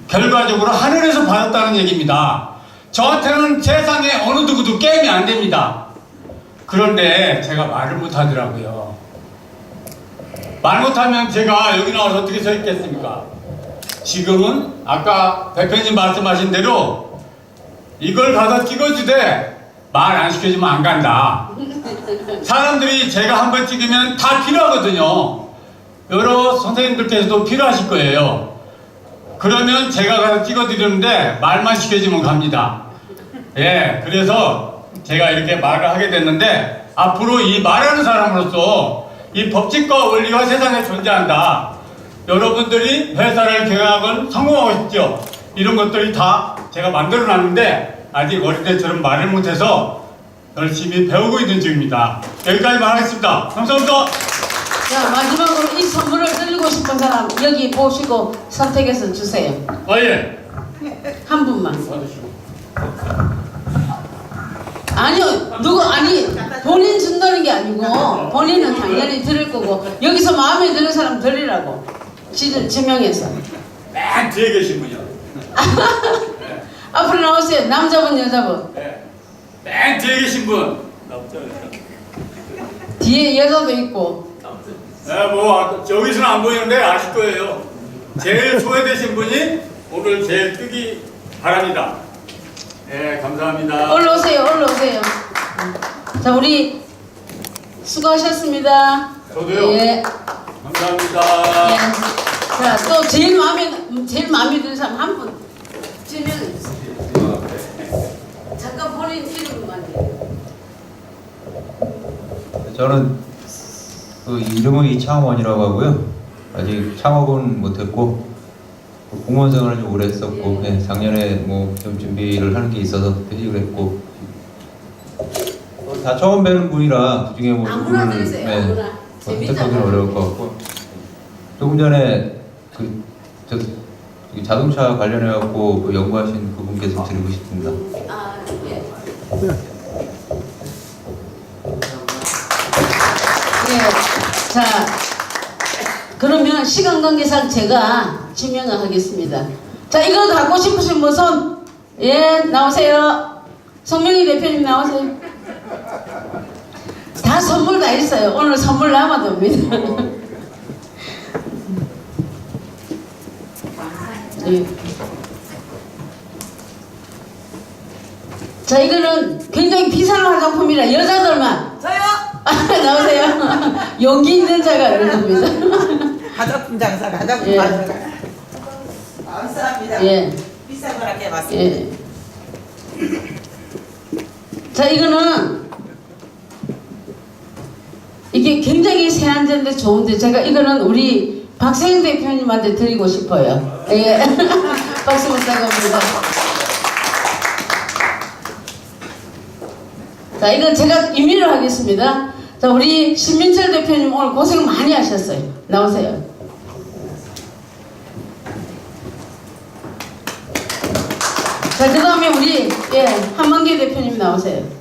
[SPEAKER 4] 결과적으로 하늘에서 받았다는 얘기입니다. 저한테는 세상에 어느 누구도 게임이 안 됩니다. 그런데 제가 말을 못하더라고요. 말 못하면 제가 여기 나와서 어떻게 서 있겠습니까? 지금은 아까 대표님 말씀하신 대로 이걸 가서 찍어주되 말 안 시켜주면 안 간다. 사람들이 제가 한번 찍으면 다 필요하거든요. 여러 선생님들께서도 필요하실 거예요. 그러면 제가 가서 찍어드리는데 말만 시켜주면 갑니다. 예, 그래서 제가 이렇게 말을 하게 됐는데 앞으로 이 말하는 사람으로서 이 법칙과 원리가 세상에 존재한다. 여러분들이 회사를 경영하건 성공하고 싶죠. 이런 것들이 다 제가 만들어 놨는데 아직 어릴 때처럼 말을 못해서 열심히 배우고 있는 중입니다. 여기까지 말하겠습니다. 감사합니다.
[SPEAKER 2] 자, 마지막으로 이 선물을 드리고 싶은 사람 여기 보시고 선택해서 주세요.
[SPEAKER 4] 예.
[SPEAKER 2] 한 분만.
[SPEAKER 4] 받으시고.
[SPEAKER 2] 아니요, 아니 본인 준다는 게 아니고 본인은 당연히 드릴 거고 여기서 마음에 드는 사람 드리라고 지명해서.
[SPEAKER 4] 맨 뒤에 계신 분이요.
[SPEAKER 2] 앞으로 나오세요. 남자분, 여자분.
[SPEAKER 4] 네. 맨 뒤에 계신 분.
[SPEAKER 2] 뒤에 여자도 있고.
[SPEAKER 4] 네, 뭐 저기서는 안 보이는데 아실 거예요. 제일 소외되신 분이 오늘 제일 뜨기 바랍니다. 네, 감사합니다.
[SPEAKER 2] 올라오세요, 올라오세요. 자, 우리 수고하셨습니다.
[SPEAKER 4] 저도요.
[SPEAKER 2] 예.
[SPEAKER 4] 감사합니다.
[SPEAKER 2] 예. 자, 또 제일 마음에 드는 사람 한 분. 지명해 주세요. 잠깐 본인 이름만 해요.
[SPEAKER 5] 저는 그 이름은 이창원이라고 하고요. 아직 창업은 못했고 공무원 생활을 좀 오래 했었고 작년에 뭐 좀 준비를 하는 게 있어서 퇴직을 했고 다 처음 뵈는 분이라 그중에 뭐
[SPEAKER 2] 아무나 드리세요. 아무나.
[SPEAKER 5] 선택하기는
[SPEAKER 2] 재밌잖아요.
[SPEAKER 5] 어려울 것 같고 조금 전에 저 자동차 관련해 갖고 그 연구하신 그분께 좀 드리고 싶습니다.
[SPEAKER 2] 아, 예. 예. 자, 그러면 시간 관계상 제가 지명을 하겠습니다. 자, 이거 갖고 싶으신 분 손, 예, 나오세요. 성명희 대표님 나오세요. 다 선물 다 있어요. 오늘 선물 남아둡니다. 예. 자, 이거는 굉장히 비싼 화장품이라 여자들만.
[SPEAKER 6] 저요?
[SPEAKER 2] 나오세요. 용기 있는 자가 이런 겁니다.
[SPEAKER 6] 화장품 장사, 화장품
[SPEAKER 2] 예.
[SPEAKER 6] 장사. 감사합니다.
[SPEAKER 2] 예.
[SPEAKER 6] 비싼 거라게 맞습니다.
[SPEAKER 2] 예. 자, 이거는 이게 굉장히 세안제인데 좋은데 제가 이거는 우리 박세영 대표님한테 드리고 싶어요. 예. 박수 부탁합니다. 자, 이건 제가 임의로 하겠습니다. 자, 우리 신민철 대표님 오늘 고생 많이 하셨어요. 나오세요. 자, 그 다음에 우리 한만기 대표님 나오세요.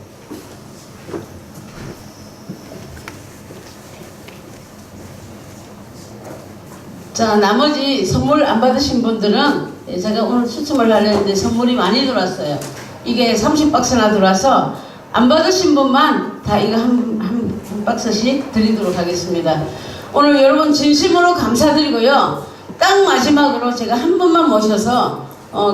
[SPEAKER 2] 자, 나머지 선물 안 받으신 분들은 제가 오늘 추첨을 하려는데 선물이 많이 들어왔어요. 이게 30박스나 들어와서 안 받으신 분만 다 이거 한 박스씩 드리도록 하겠습니다. 오늘 여러분 진심으로 감사드리고요. 딱 마지막으로 제가 한 분만 모셔서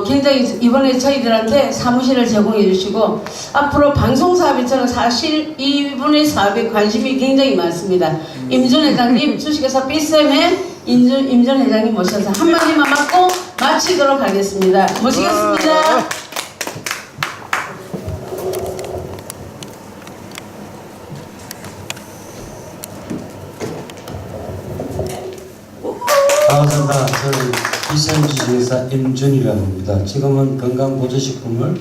[SPEAKER 2] 굉장히 이번에 저희들한테 사무실을 제공해 주시고 앞으로 방송 사업에 저는 사실 이분의 사업에 관심이 굉장히 많습니다. 임준 회장님, 주식회사 삐쌤의 임준 회장님 모셔서 한마디만 맞고 마치도록 하겠습니다. 모시겠습니다.
[SPEAKER 7] 반갑습니다. 저는 비선주식회사 임준이라고 합니다. 지금은 건강보조식품을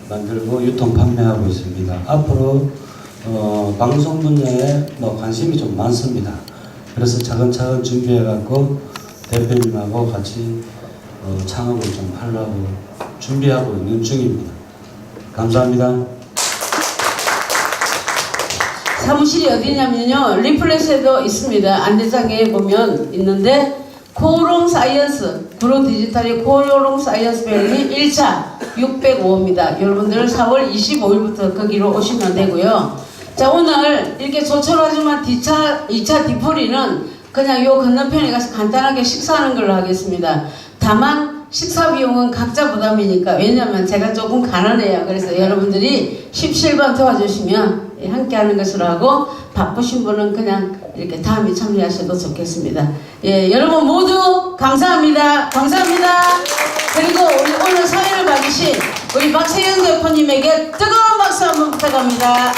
[SPEAKER 7] 만들고 유통 판매하고 있습니다. 앞으로 방송 분야에 관심이 좀 많습니다. 그래서 차근차근 준비해갖고 대표님하고 같이 창업을 좀 하려고 준비하고 있는 중입니다. 감사합니다.
[SPEAKER 2] 사무실이 어디냐면요, 리플렛에도 있습니다. 안내장에 보면 있는데 코오롱 사이언스, 구로 디지털의 코오롱 사이언스 밸리 1차 605호입니다. 여러분들 4월 25일부터 거기로 오시면 되고요. 자, 오늘 이렇게 조촐하지만 2차 뒤풀이는 그냥 요 건너편에 가서 간단하게 식사하는 걸로 하겠습니다. 다만 식사 비용은 각자 부담이니까, 왜냐면 제가 조금 가난해요. 그래서 여러분들이 17번 도와주시면 함께 하는 것으로 하고, 바쁘신 분은 그냥 이렇게 다음에 참여하셔도 좋겠습니다. 예, 여러분 모두 감사합니다. 감사합니다. 그리고 우리 오늘 사회를 봐주신 우리 박세영 대표님에게 뜨거운 박수 한번 부탁합니다.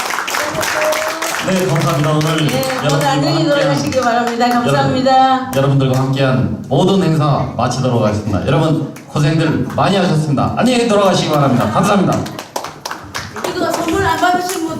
[SPEAKER 1] 네, 감사합니다. 오늘
[SPEAKER 2] 예, 모두 안녕히 돌아가시기 바랍니다. 감사합니다.
[SPEAKER 1] 여러분들과 함께한 모든 행사 마치도록 하겠습니다. 여러분 고생들 많이 하셨습니다. 안녕히 돌아가시기 바랍니다. 감사합니다.
[SPEAKER 2] 이거 선물 안 받으신 분